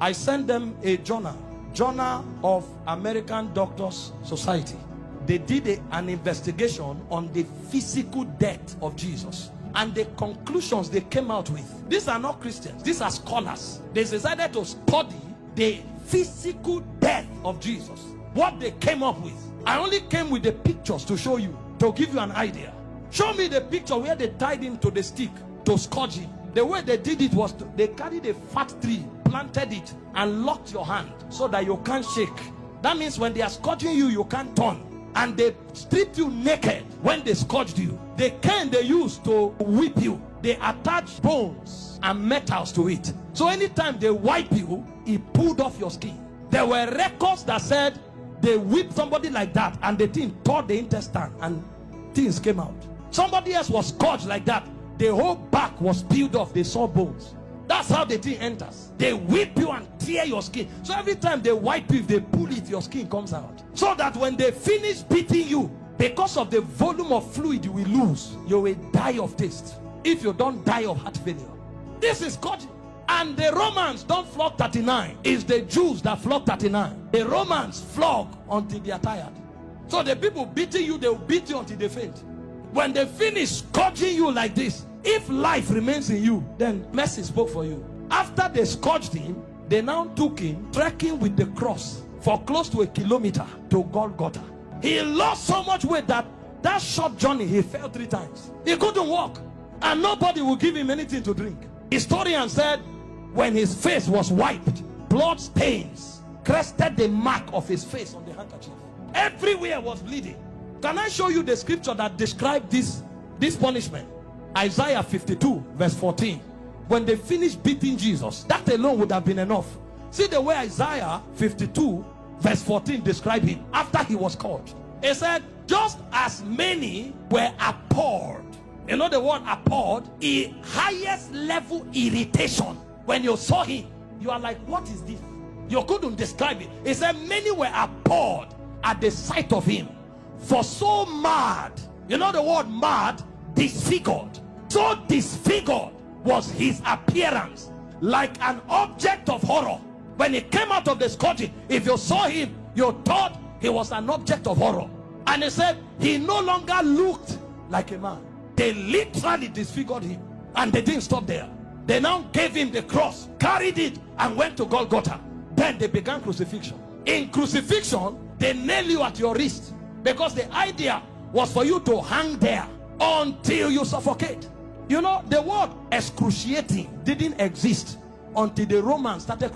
I sent them a Journal of American Doctors Society. They did an investigation on the physical death of Jesus. And the conclusions they came out with, these are not Christians, these are scholars. They decided to study the physical death of Jesus. What they came up with, I only came with the pictures to show you, to give you an idea. Show me the picture where they tied him to the stick to scourge him. The way they did it was they carried a fat tree, planted it, and locked your hand so that you can't shake. That means when they are scourging you, you can't turn. And they stripped you naked when they scourged you. The cane they used to whip you, they attached bones and metals to it. So anytime they wipe you, it pulled off your skin. There were records that said they whipped somebody like that and the thing tore the intestine and things came out. Somebody else was scourged like that. The whole back was peeled off. They saw bones. That's how the thing enters. They whip you and tear your skin. So every time they wipe you, if they pull it, your skin comes out. So that when they finish beating you, because of the volume of fluid you will lose, you will die of taste. If you don't die of heart failure. This is scourging. And the Romans don't flog 39. It's the Jews that flog 39. The Romans flog until they are tired. So the people beating you, they will beat you until they faint. When they finish scourging you like this, if life remains in you, then mercy spoke for you. After they scourged him, they now took him trekking with the cross for close to 1 kilometer to Golgotha. He lost so much weight that short journey he fell 3 times. He couldn't walk, and nobody would give him anything to drink. Historian said when his face was wiped, blood stains crested the mark of his face on the handkerchief. Everywhere was bleeding. Can I show you the scripture that described this punishment? Isaiah 52 verse 14. When they finished beating Jesus, that alone would have been enough. See the way Isaiah 52 verse 14 described him after he was scourged. It said, just as many were appalled. You know the word appalled? A highest level irritation. When you saw him, you are like, what is this? You couldn't describe it. It said many were appalled at the sight of him. For so mad, you know the word mad? Disfigured. So disfigured was his appearance, like an object of horror. When he came out of the scourging, if you saw him, you thought he was an object of horror. And he said he no longer looked like a man. They literally disfigured him, and they didn't stop there. They now gave him the cross, carried it, and went to Golgotha. Then they began crucifixion. In crucifixion, they nail you at your wrist, because the idea was for you to hang there until you suffocate. You know, the word excruciating didn't exist until the Romans started